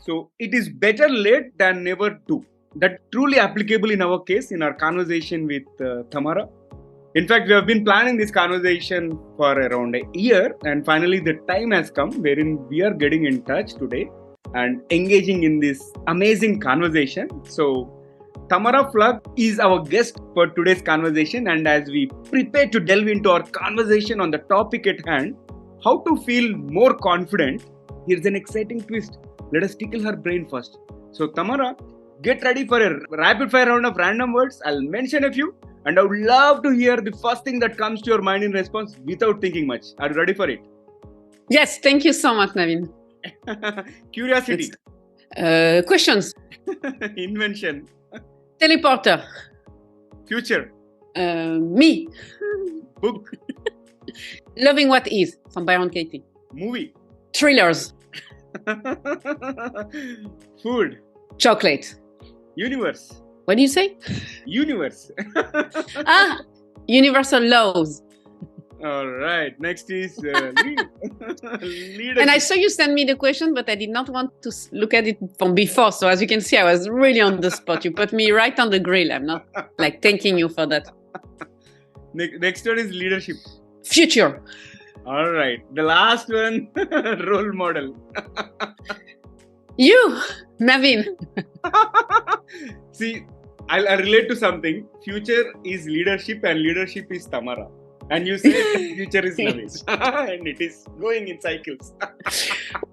So it is better late than never do. That truly applicable in our case, in our conversation with Tamara. In fact, we have been planning this conversation for around a year, and finally the time has come wherein we are getting in touch today and engaging in this amazing conversation. So Tamara Pflug is our guest for today's conversation, and as we prepare to delve into our conversation on the topic at hand, how to feel more confident, here's an exciting twist. Let us tickle her brain first. So Tamara, get ready for a rapid fire round of random words. I'll mention a few, and I would love to hear the first thing that comes to your mind in response without thinking much. Are you ready for it? Yes, thank you so much, Naveen. Curiosity. Questions. Invention. Teleporter. Future. Me. Book. Loving What Is from Byron Katie. Movie. Thrillers. Food. Chocolate. Universe. What do you say? Universe. Universal laws. All right. Next is leadership. And I saw you send me the question, but I did not want to look at it from before. So as you can see, I was really on the spot. You put me right on the grill. I'm not like thanking you for that. Next one is leadership. Future. All right. The last one, role model. You, Naveen. See, I'll relate to something. Future is leadership and leadership is Tamara. And you say future is Naveen. And it is going in cycles.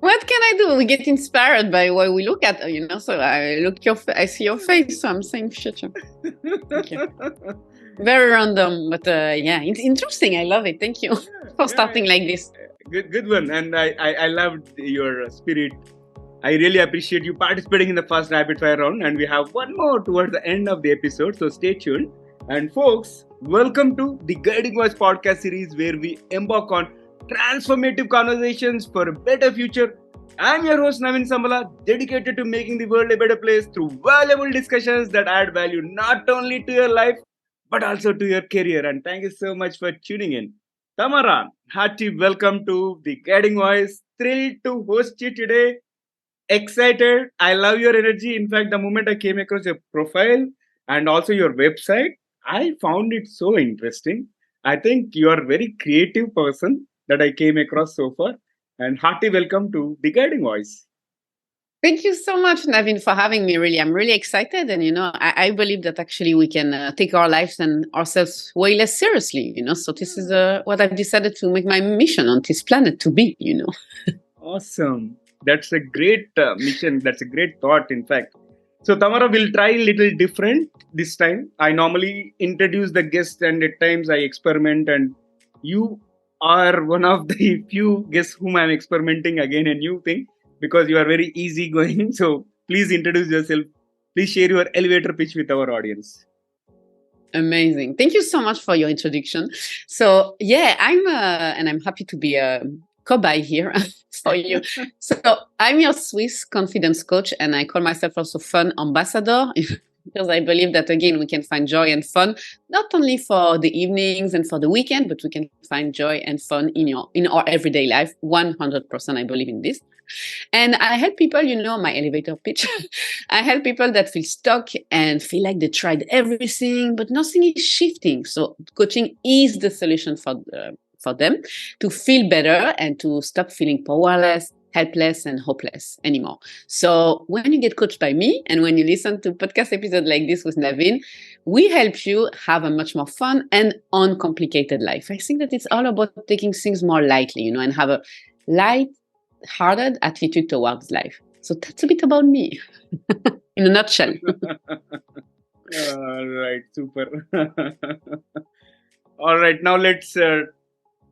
What can I do? We get inspired by what we look at, So I see your face, so I'm saying future. Okay. Very random, but it's interesting. I love it. Thank you for starting like this. Good one. And I loved your spirit. I really appreciate you participating in the first rapid fire round, and we have one more towards the end of the episode, so stay tuned. And folks, welcome to the Guiding Voice podcast series, where we embark on transformative conversations for a better future. I'm your host Naveen Samala, dedicated to making the world a better place through valuable discussions that add value not only to your life but also to your career. And thank you so much for tuning in. Tamara, hearty welcome to the Guiding Voice. Thrilled to host you today. Excited. I love your energy. In fact, the moment I came across your profile and also your website, I found it so interesting. I think you are a very creative person that I came across so far. And hearty welcome to the Guiding Voice. Thank you so much, Naveen, for having me. Really, I'm really excited. And, I believe that actually we can take our lives and ourselves way less seriously, So this is what I've decided to make my mission on this planet to be, Awesome. That's a great mission. That's a great thought, in fact. So, Tamara, we'll try a little different this time. I normally introduce the guest, and at times I experiment, and you are one of the few guests whom I'm experimenting again a new thing, because you are very easygoing. So please introduce yourself. Please share your elevator pitch with our audience. Amazing. Thank you so much for your introduction. So I'm happy to be a cobaye here for you. So I'm your Swiss confidence coach, and I call myself also fun ambassador. Because I believe that, again, we can find joy and fun, not only for the evenings and for the weekend, but we can find joy and fun in our everyday life. 100% I believe in this. And I help people, my elevator pitch. I help people that feel stuck and feel like they tried everything, but nothing is shifting. So coaching is the solution for them to feel better and to stop feeling powerless, helpless, and hopeless anymore. So when you get coached by me and when you listen to podcast episodes like this with Naveen, we help you have a much more fun and uncomplicated life. I think that it's all about taking things more lightly, and have a light-hearted attitude towards life. So that's a bit about me in a nutshell. All right, super. All right, now let's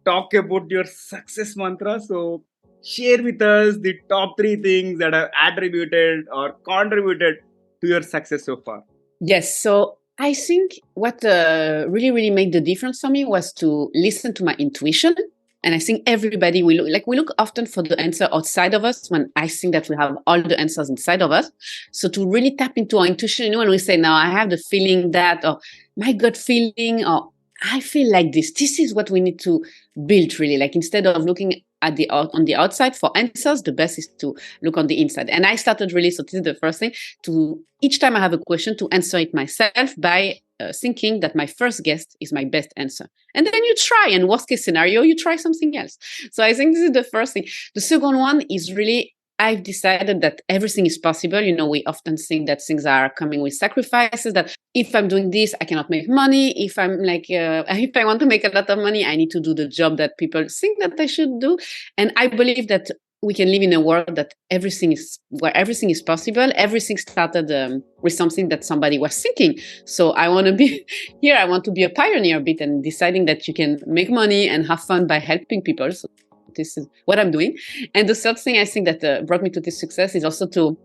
talk about your success mantra. So share with us the top 3 things that have attributed or contributed to your success so far. Yes. So I think what really, really made the difference for me was to listen to my intuition. And I think everybody, we look often for the answer outside of us, when I think that we have all the answers inside of us. So to really tap into our intuition, when we say, now I have the feeling that, or my gut feeling, or I feel like this is what we need to build, really. Like, instead of looking on the outside. For answers, the best is to look on the inside. And I started really, so this is the first thing, to each time I have a question, to answer it myself by thinking that my first guess is my best answer. And then you try, and worst case scenario, you try something else. So I think this is the first thing. The second one is really, I've decided that everything is possible. We often think that things are coming with sacrifices, that if I'm doing this, I cannot make money. If I'm if I want to make a lot of money, I need to do the job that people think that I should do. And I believe that we can live in a world that where everything is possible. Everything started with something that somebody was thinking. So I want to be here. I want to be a pioneer a bit, and deciding that you can make money and have fun by helping people. So this is what I'm doing. And the third thing I think that brought me to this success is also to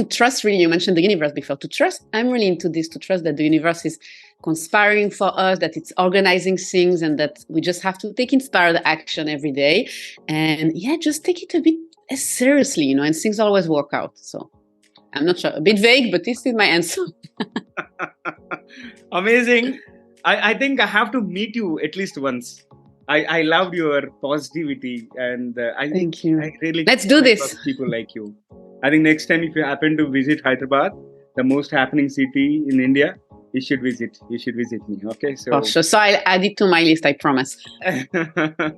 trust. Really, you mentioned the universe before. To trust, I'm really into this, to trust that the universe is conspiring for us, that it's organizing things, and that we just have to take inspired action every day. And just take it a bit seriously, and things always work out. So I'm not sure, a bit vague, but this is my answer. Amazing. I think I have to meet you at least once. I loved your positivity, and Thank you. I really Let's do this. People like you. I think next time, if you happen to visit Hyderabad, the most happening city in India, you should visit me. Okay, so for sure. So I'll add it to my list, I promise.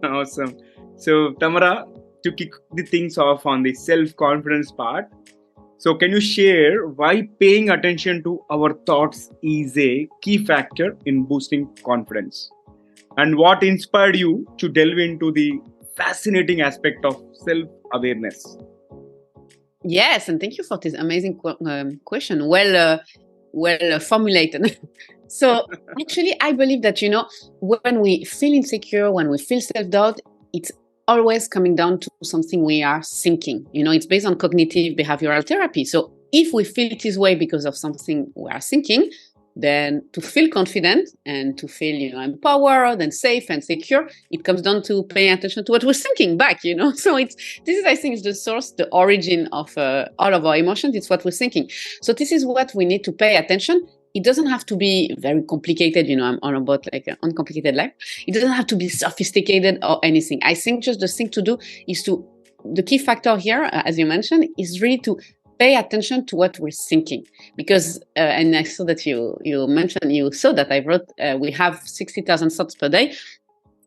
Awesome. So Tamara, to kick the things off on the self-confidence part, so can you share why paying attention to our thoughts is a key factor in boosting confidence? And what inspired you to delve into the fascinating aspect of self-awareness? Yes, and thank you for this amazing question. Well formulated. So actually, I believe that, when we feel insecure, when we feel self-doubt, it's always coming down to something we are thinking. It's based on cognitive behavioral therapy. So if we feel this way because of something we are thinking, then to feel confident and to feel, empowered and safe and secure, it comes down to paying attention to what we're thinking back, So this is, I think, is the source, the origin of all of our emotions. It's what we're thinking. So this is what we need to pay attention. It doesn't have to be very complicated. I'm all about like an uncomplicated life. It doesn't have to be sophisticated or anything. I think just the thing to do is the key factor here, as you mentioned, is really to pay attention to what we're thinking, because and I saw that you mentioned, you saw that I wrote, we have 60,000 thoughts per day,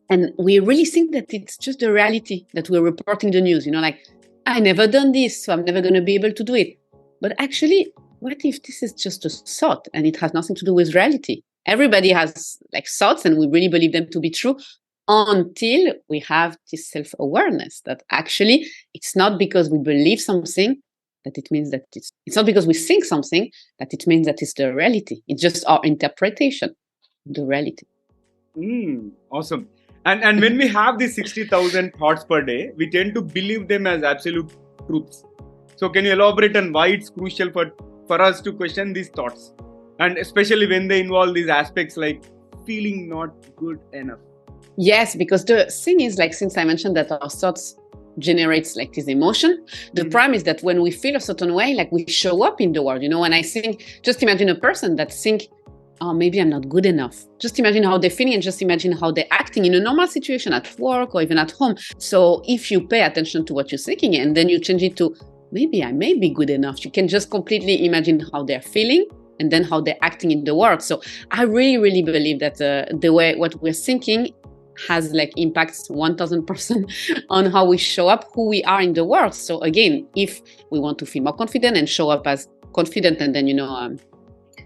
and we really think that it's just the reality that we're reporting the news. Like, I never done this, so I'm never going to be able to do it. But actually, what if this is just a thought and it has nothing to do with reality? Everybody has like thoughts, and we really believe them to be true until we have this self-awareness that actually it's not because we believe something that it means that it's not because we think something that it means that it's the reality. It's just our interpretation of the reality. Awesome. And when we have these 60,000 thoughts per day, we tend to believe them as absolute truths. So can you elaborate on why it's crucial for us to question these thoughts? And especially when they involve these aspects like feeling not good enough. Yes, because the thing is, like, since I mentioned that our thoughts generates like this emotion, the problem is that when we feel a certain way, like, we show up in the world. When I think, just imagine a person that think, oh, maybe I'm not good enough. Just imagine how they're feeling, and just imagine how they're acting in a normal situation at work or even at home. So if you pay attention to what you're thinking and then you change it to, maybe I may be good enough, you can just completely imagine how they're feeling and then how they're acting in the world. So I really, really believe that the way what we're thinking has like impacts 1000% on how we show up, who we are in the world. So again, if we want to feel more confident and show up as confident, and then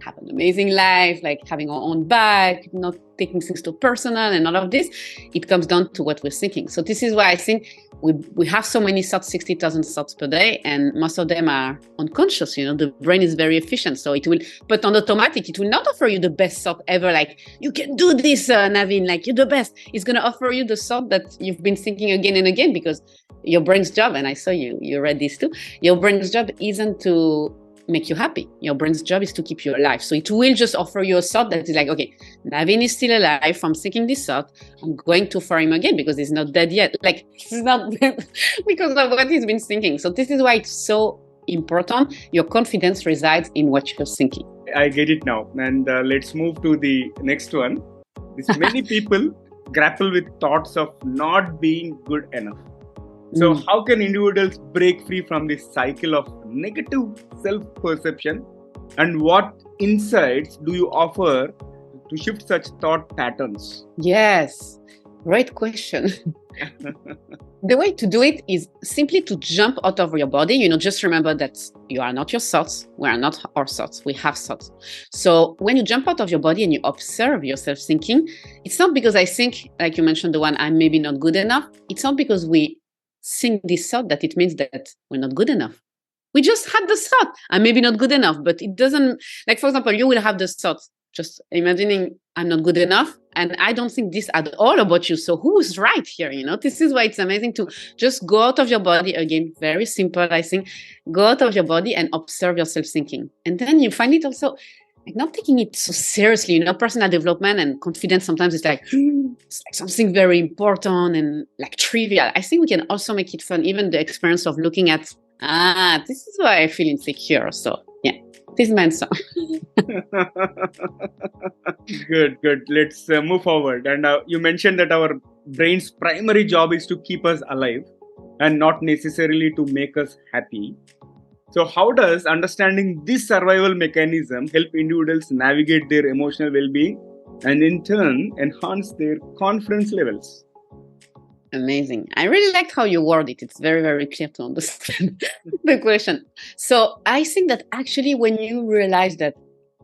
have an amazing life, like having our own bag, not taking things too personal and all of this, it comes down to what we're thinking. So this is why I think we have so many thoughts, 60,000 thoughts per day, and most of them are unconscious. The brain is very efficient, so it will, but on automatic, it will not offer you the best thought ever, like, you can do this, Naveen, like, you're the best. It's going to offer you the thought that you've been thinking again and again, because your brain's job, and I saw you read this too, your brain's job isn't to make you happy. Your brain's job is to keep you alive. So it will just offer you a thought that is like, okay, Naveen is still alive from thinking this thought. I'm going to offer him again because he's not dead yet. Like, he's not dead because of what he's been thinking. So this is why it's so important. Your confidence resides in what you're thinking. I get it now. And let's move to the next one. Many people grapple with thoughts of not being good enough. So how can individuals break free from this cycle of negative self-perception, and what insights do you offer to shift such thought patterns? Yes, great question. The way to do it is simply to jump out of your body. Just remember that you are not your thoughts. We are not our thoughts. We have thoughts. So when you jump out of your body and you observe yourself thinking, it's not because I think, like you mentioned, the one, I'm maybe not good enough. It's not because we think this thought that it means that we're not good enough. We just had the thought, I'm maybe not good enough, but it doesn't, like, for example, you will have the thought, just imagining I'm not good enough. And I don't think this at all about you. So who's right here? This is why it's amazing to just go out of your body. Again, very simple, I think. Go out of your body and observe yourself thinking. And then you find it also like not taking it so seriously. Personal development and confidence sometimes it's like something very important and like trivial. I think we can also make it fun. Even the experience of looking at, this is why I feel insecure. So yeah. This is my answer. Good. Let's move forward. And you mentioned that our brain's primary job is to keep us alive and not necessarily to make us happy. So how does understanding this survival mechanism help individuals navigate their emotional well-being and in turn enhance their confidence levels? Amazing. I really liked how you word it. It's very, very clear to understand the question. So I think that actually when you realize that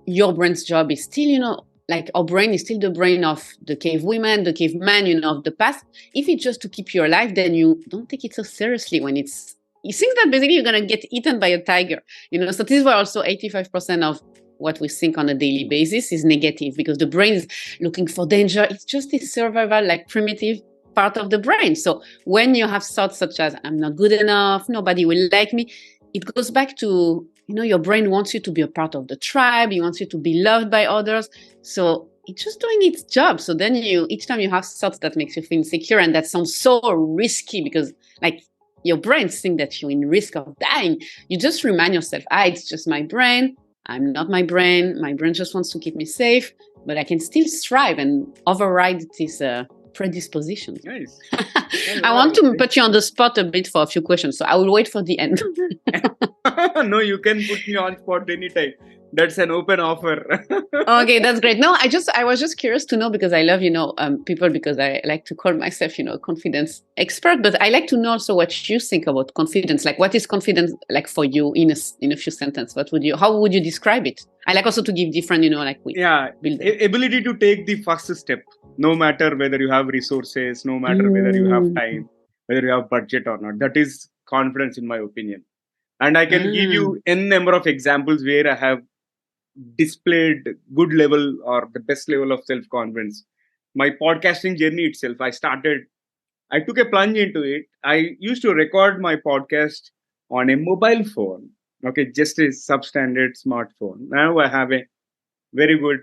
your brain's job is still, like our brain is still the brain of the cave women, the cave men, of the past. If it's just to keep you alive, then you don't take it so seriously when you think that basically you're going to get eaten by a tiger. So this is why also 85% of what we think on a daily basis is negative because the brain is looking for danger. It's just this survival, like primitive part of the brain. So when you have thoughts such as I'm not good enough, nobody will like me, it goes back to, your brain wants you to be a part of the tribe. It wants you to be loved by others. So it's just doing its job. So then each time you have thoughts that makes you feel insecure, and that sounds so risky because like your brain thinks that you're in risk of dying, you just remind yourself, it's just my brain. I'm not my brain. My brain just wants to keep me safe, but I can still thrive and override this predispositions. Nice. I want to put you on the spot a bit for a few questions, so I will wait for the end. No, you can put me on spot anytime. That's an open offer. Okay, that's great. No, I was just curious to know because I love, people, because I like to call myself, a confidence expert, but I like to know also what you think about confidence. Like, what is confidence like for you in a few sentences? How would you describe it? I like also to give different, ability to take the first step, no matter whether you have resources, no matter whether you have time, whether you have budget or not. That is confidence, in my opinion. And I can give you n number of examples where I have displayed good level or the best level of self-confidence. My podcasting journey itself, I took a plunge into it. I used to record my podcast on a mobile phone, just a substandard smartphone. Now I have a very good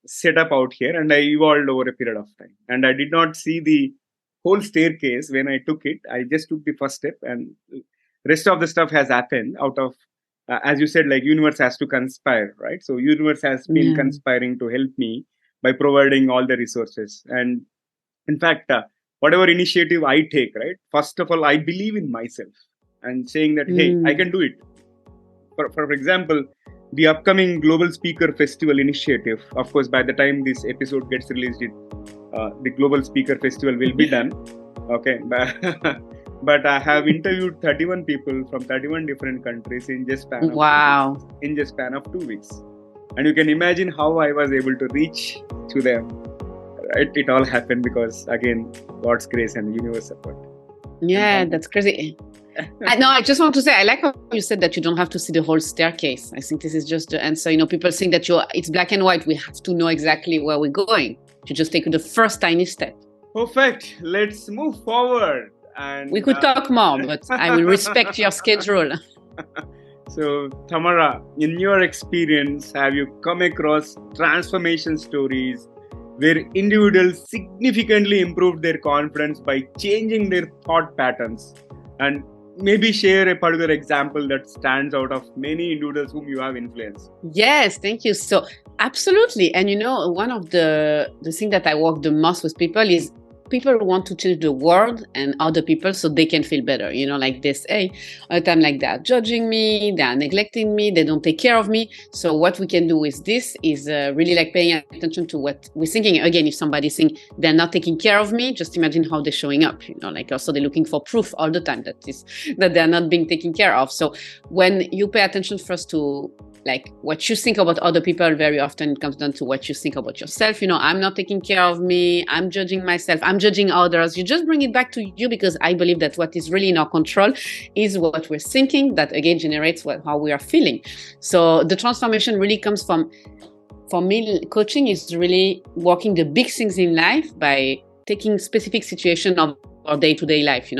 setup out here, and I evolved over a period of time. And I did not see the whole staircase when I took it. I just took the first step, and rest of the stuff has happened out of, as you said, like universe has to conspire, right? So universe has been conspiring to help me by providing all the resources. And in fact, whatever initiative I take, right? First of all, I believe in myself and saying that, hey, I can do it. For example, the upcoming Global Speaker Festival initiative, of course, by the time this episode gets released, the Global Speaker Festival will be done. Okay. But I have interviewed 31 people from 31 different countries in just span of 2 weeks. And you can imagine how I was able to reach to them. Right? It all happened because, again, God's grace and universe support. Yeah, that's crazy. I just want to say, I like how you said that you don't have to see the whole staircase. I think this is just the answer. People think that it's black and white. We have to know exactly where we're going. To just take the first tiny step. Perfect. Let's move forward. And we could talk more, but I will respect your schedule. So, Tamara, in your experience, have you come across transformation stories where individuals significantly improved their confidence by changing their thought patterns? And maybe share a particular example that stands out of many individuals whom you have influenced. Yes, thank you. So absolutely. And one of the things that I work the most with people is people want to change the world and other people so they can feel better. Like this, hey, a time like they're judging me, they're neglecting me, they don't take care of me. So what we can do with this is really like paying attention to what we're thinking. Again, if somebody's saying they're not taking care of me, just imagine how they're showing up. Like also they're looking for proof all the time that they're not being taken care of. So when you pay attention first to like what you think about other people, very often it comes down to what you think about yourself. I'm not taking care of me, I'm judging myself, I'm judging others. You just bring it back to you, because I believe that what is really in our control is what we're thinking, that again generates how we are feeling. So the transformation really comes from, for me, coaching is really working the big things in life by taking specific situation of our day-to-day life.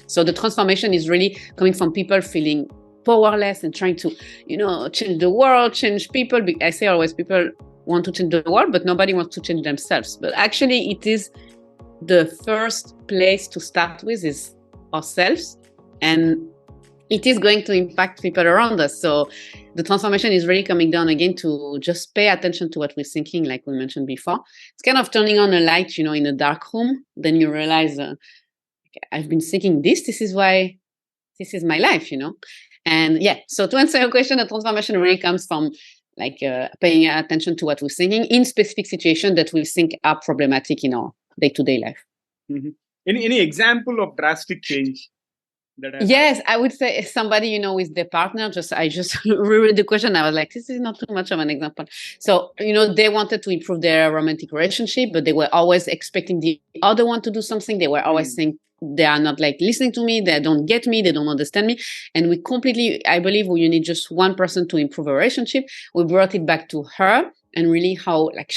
So the transformation is really coming from people feeling powerless and trying to, change the world, change people. I say always, people want to change the world, but nobody wants to change themselves. But actually, it is the first place to start with is ourselves, and it is going to impact people around us. So the transformation is really coming down again to just pay attention to what we're thinking, like we mentioned before. It's kind of turning on a light, in a dark room. Then you realize, I've been thinking this is why this is my life, And yeah, so to answer your question, the transformation really comes from like paying attention to what we're thinking in specific situations that we think are problematic in our day-to-day life. Mm-hmm. Any example of drastic change? Yes, I would say somebody, with their partner, I just reread the question. I was like, this is not too much of an example. So, they wanted to improve their romantic relationship, but they were always expecting the other one to do something. They were always saying, they are not like listening to me. They don't get me. They don't understand me. And I believe you need just one person to improve a relationship. We brought it back to her and really how like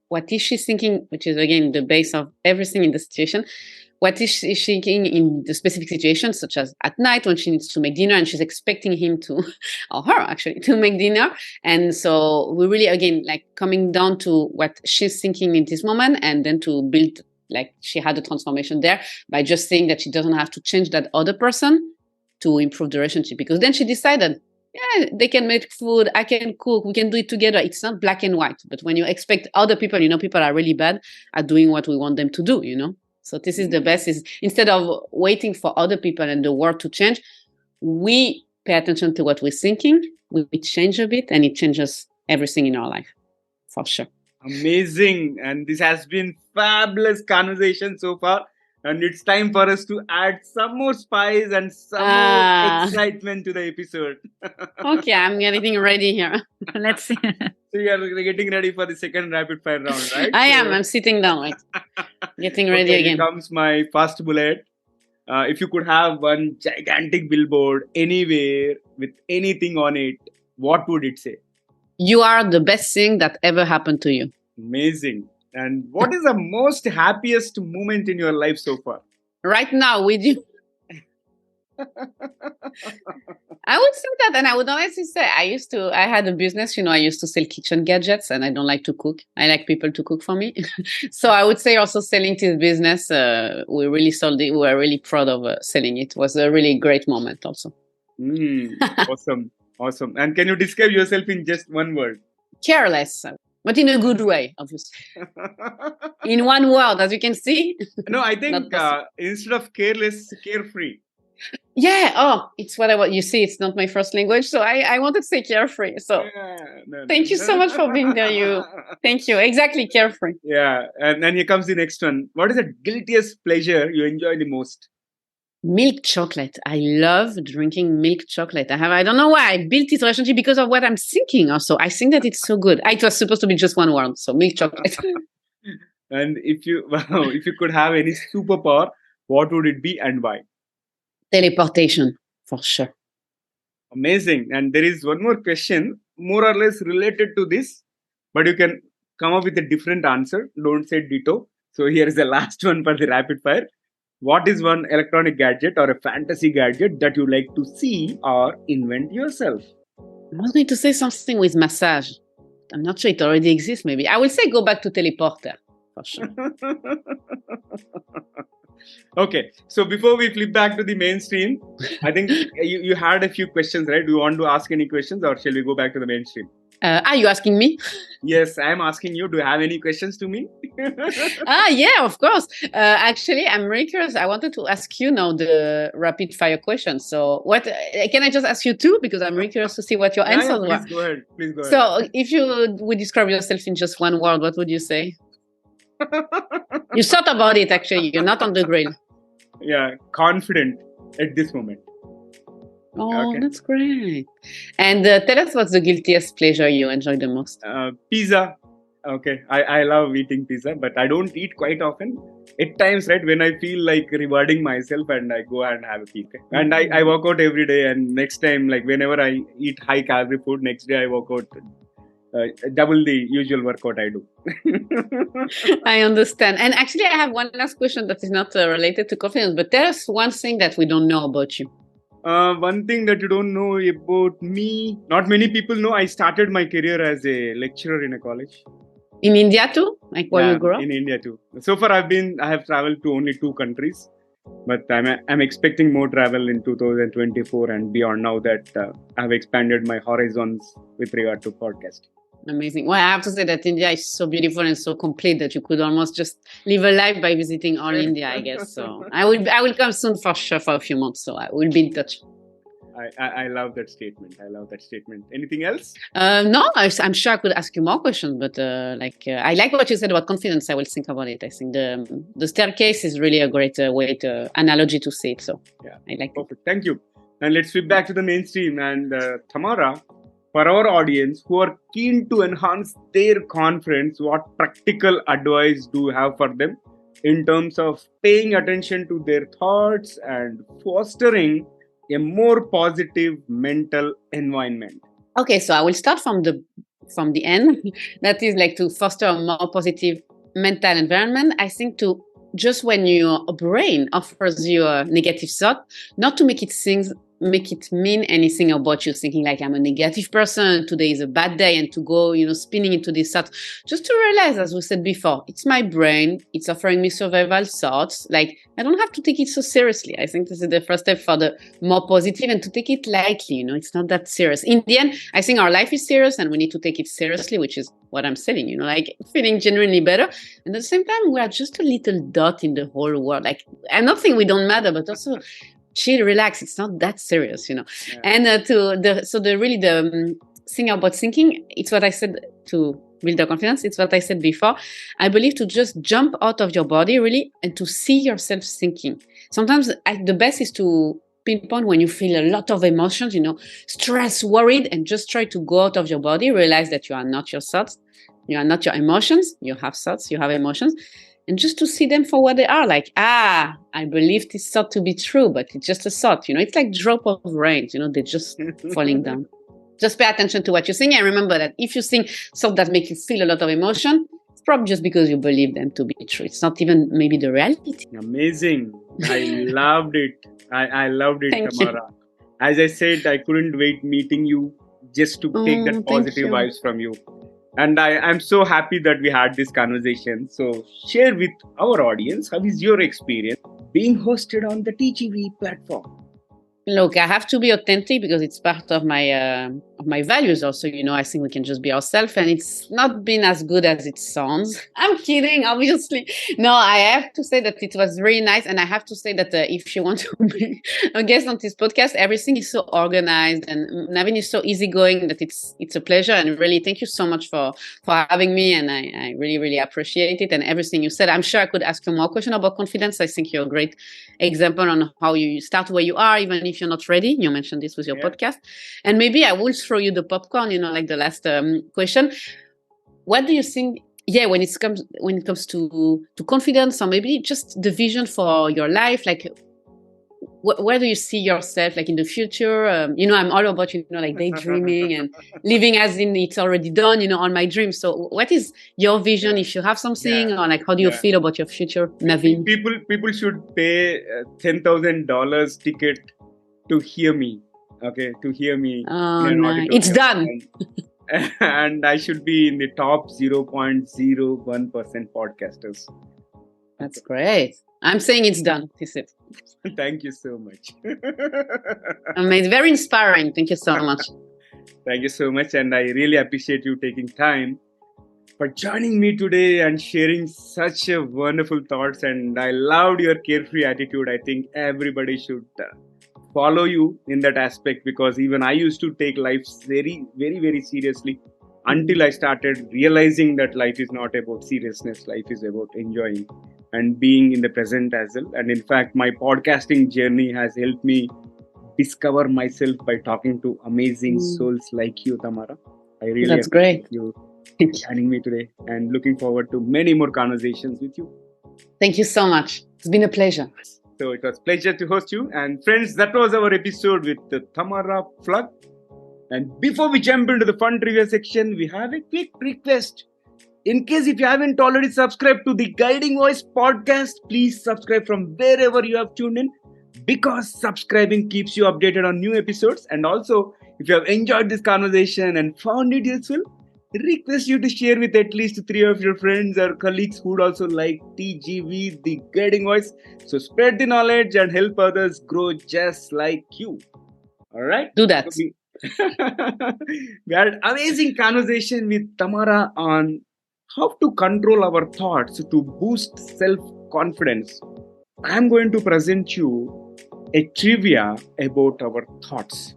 what is she thinking, which is again, the base of everything in the situation. What is she thinking in the specific situation, such as at night when she needs to make dinner and she's expecting him to, or her actually, to make dinner. And so we really, again, like coming down to what she's thinking in this moment, and then to build, like she had a transformation there by just saying that she doesn't have to change that other person to improve the relationship. Because then she decided, yeah, they can make food, I can cook, we can do it together. It's not black and white. But when you expect other people, people are really bad at doing what we want them to do, So this is the best, is instead of waiting for other people and the world to change, we pay attention to what we're thinking, we change a bit, and it changes everything in our life, for sure. Amazing. And this has been fabulous conversation so far. And it's time for us to add some more spice and some more excitement to the episode. Okay, I'm getting ready here. Let's see. So you are getting ready for the second rapid fire round, right? I'm sitting down, right? Getting ready again. Here comes my first bullet. If you could have one gigantic billboard anywhere with anything on it, what would it say? You are the best thing that ever happened to you. Amazing. And what is the most happiest moment in your life so far? Right now with you. I would say that, and I would honestly say I had a business, I used to sell kitchen gadgets, and I don't like to cook. I like people to cook for me. So I would say also selling this business, we really sold it. We were really proud of selling it. It was a really great moment also. Awesome. And can you describe yourself in just one word? Careless, but in a good way, obviously. In one word, as you can see. No, I think instead of careless, carefree. Yeah. It's what I want. You see, it's not my first language, so I wanted to say carefree. So thank you so much for being there. Thank you. Exactly, carefree. Yeah. And then here comes the next one. What is the guiltiest pleasure you enjoy the most? Milk chocolate. I love drinking milk chocolate. I don't know why I built this relationship because of what I'm thinking also. I think that it's so good. It was supposed to be just one word, so milk chocolate. And if you could have any superpower, what would it be and why? Teleportation, for sure. Amazing. And there is one more question, more or less related to this, but you can come up with a different answer. Don't say ditto. So here is the last one for the rapid fire. What is one electronic gadget or a fantasy gadget that you like to see or invent yourself? I was going to say something with massage. I'm not sure it already exists, maybe. I will say go back to teleporter, for sure. Okay, so before we flip back to the mainstream, I think you had a few questions, right? Do you want to ask any questions, or shall we go back to the mainstream? Are you asking me? Yes, I am asking you. Do you have any questions to me? Yeah, of course. Actually, I'm really curious. I wanted to ask you now the rapid fire questions. So, what can I just ask you two? Because I'm really curious to see what your Yeah, answers were. please go ahead. Please go ahead. So, if you would describe yourself in just one word, what would you say? You thought about it, actually. You're not on the grill. Yeah, confident at this moment. Oh, Okay. that's great. And tell us what's the guiltiest pleasure you enjoy the most? Pizza. Okay, I love eating pizza, but I don't eat quite often. At times, right, when I feel like rewarding myself and I go and have a pizza. And I work out every day, and next time, like whenever I eat high calorie food, next day I work out double the usual workout I do. I understand. And actually, I have one last question that is not related to confidence, but tell us one thing that we don't know about you. One thing that you don't know about me, not many people know, I started my career as a lecturer in a college. In India too? Like where you grew up? In India too. So far, I have traveled to only 2 countries, but I'm expecting more travel in 2024 and beyond. Now that I've expanded my horizons with regard to podcast. Amazing. Well, I have to say that India is so beautiful and so complete that you could almost just live a life by visiting all India, I guess. So I will come soon for sure for a few months. So I will be in touch. I love that statement. I love that statement. Anything else? No, I'm sure I could ask you more questions, but I like what you said about confidence. I will think about it. I think the staircase is really a great analogy to see it. So yeah, I like perfect. Thank you. And let's flip back to the mainstream. And Tamara, for our audience who are keen to enhance their confidence, what practical advice do you have for them in terms of paying attention to their thoughts and fostering a more positive mental environment? Okay, so I will start from the end. That is like to foster a more positive mental environment. I think to just when your brain offers you a negative thought, not to make it mean anything about you thinking like I'm a negative person, today is a bad day, and to go, spinning into this thought. Just to realize, as we said before, it's my brain, it's offering me survival thoughts. Like I don't have to take it so seriously. I think this is the first step for the more positive, and to take it lightly, it's not that serious. In the end, I think our life is serious and we need to take it seriously, which is what I'm saying, like feeling genuinely better. And at the same time, we are just a little dot in the whole world. Like I'm not saying we don't matter, but also chill, relax. It's not that serious, Yeah. And the thing about thinking, it's what I said to build the confidence. It's what I said before. I believe to just jump out of your body really and to see yourself thinking. Sometimes the best is to pinpoint when you feel a lot of emotions, stress, worried, and just try to go out of your body, realize that you are not your thoughts, you are not your emotions, you have thoughts, you have emotions. And just to see them for what they are, like, I believe this thought to be true, but it's just a thought, it's like drop of rain, they're just falling down. Just pay attention to what you're saying and remember that if you think thoughts that make you feel a lot of emotion, it's probably just because you believe them to be true. It's not even maybe the reality. Amazing. I loved it. I loved it, Thank Tamara. You. As I said, I couldn't wait meeting you just to take that positive vibes from you. And I'm so happy that we had this conversation. So share with our audience, how is your experience being hosted on the TGV platform? Look, I have to be authentic because it's part of my values also. I think we can just be ourselves, and it's not been as good as it sounds. I'm kidding, obviously. No, I have to say that it was really nice, and I have to say that if you want to be a guest on this podcast, everything is so organized, and Naveen is so easygoing that it's a pleasure. And really, thank you so much for having me, and I really, really appreciate it and everything you said. I'm sure I could ask you more questions about confidence. I think you're a great example on how you start where you are, even if you're not ready. You mentioned this with your podcast. And maybe I will throw you the popcorn, like the last question. What do you think, when it comes to confidence, or maybe just the vision for your life, like where do you see yourself, like in the future? I'm all about, like daydreaming and living as in it's already done, on my dreams. So what is your vision if you have something, or like how do you feel about your future, Naveen? People should pay $10,000 ticket to hear me. Okay, to hear me. Oh, nice. It's done. And I should be in the top 0.01% podcasters. That's great. I'm saying it's done. This is it. Thank you so much. Amazing. Very inspiring. Thank you so much. Thank you so much. And I really appreciate you taking time for joining me today and sharing such a wonderful thoughts. And I loved your carefree attitude. I think everybody should follow you in that aspect, because even I used to take life very seriously until I started realizing that life is not about seriousness. Life is about enjoying and being in the present as well. And in fact, my podcasting journey has helped me discover myself by talking to amazing souls like you, Tamara. I really That's appreciate great. you joining me today and looking forward to many more conversations with you. Thank you so much. It's been a pleasure. So it was a pleasure to host you. And friends, that was our episode with Tamara Pflug. And before we jump into the fun trivia section, we have a quick request. In case if you haven't already subscribed to the Guiding Voice podcast, please subscribe from wherever you have tuned in, because subscribing keeps you updated on new episodes. And also, if you have enjoyed this conversation and found it useful, request you to share with at least 3 of your friends or colleagues who would also like TGV, the Guiding Voice. So spread the knowledge and help others grow just like you. All right? Do that. So we had an amazing conversation with Tamara on how to control our thoughts to boost self-confidence. I'm going to present you a trivia about our thoughts.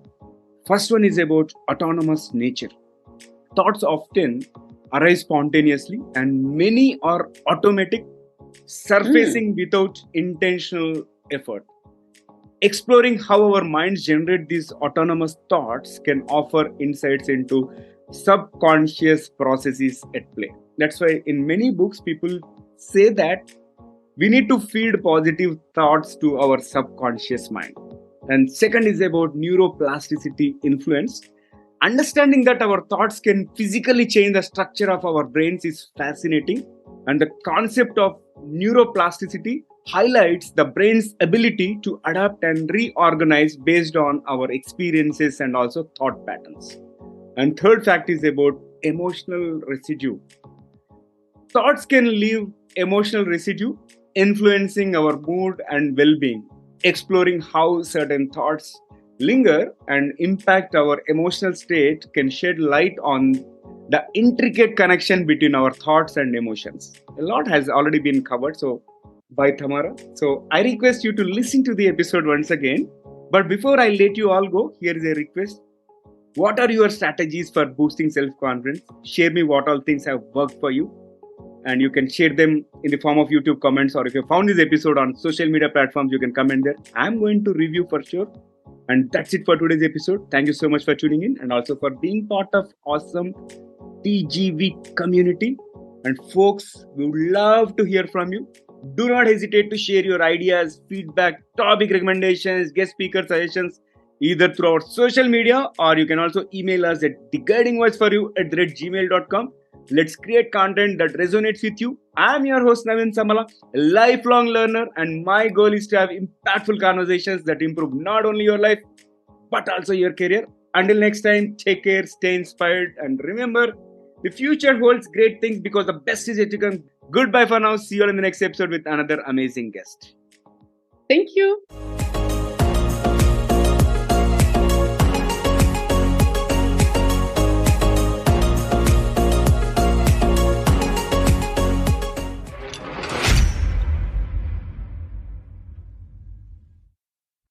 First one is about autonomous nature. Thoughts often arise spontaneously and many are automatic, surfacing without intentional effort. Exploring how our minds generate these autonomous thoughts can offer insights into subconscious processes at play. That's why in many books people say that we need to feed positive thoughts to our subconscious mind. And second is about neuroplasticity influence. Understanding that our thoughts can physically change the structure of our brains is fascinating. And the concept of neuroplasticity highlights the brain's ability to adapt and reorganize based on our experiences and also thought patterns. And third fact is about emotional residue. Thoughts can leave emotional residue, influencing our mood and well being. Exploring how certain thoughts linger and impact our emotional state can shed light on the intricate connection between our thoughts and emotions. A lot has already been covered by Tamara. So I request you to listen to the episode once again. But before I let you all go, here is a request. What are your strategies for boosting self confidence? Share me what all things have worked for you, and you can share them in the form of YouTube comments, or if you found this episode on social media platforms, you can comment there. I'm going to review for sure. And that's it for today's episode. Thank you so much for tuning in and also for being part of awesome TGV community. And folks, we would love to hear from you. Do not hesitate to share your ideas, feedback, topic recommendations, guest speaker suggestions, either through our social media, or you can also email us at theguidingvoiceforyou@gmail.com. Let's create content that resonates with you. I'm your host Naveen Samala, a lifelong learner, and my goal is to have impactful conversations that improve not only your life but also your career. Until next time, take care, stay inspired, and remember, the future holds great things because the best is yet to come. Goodbye for now. See you all in the next episode with another amazing guest. Thank you.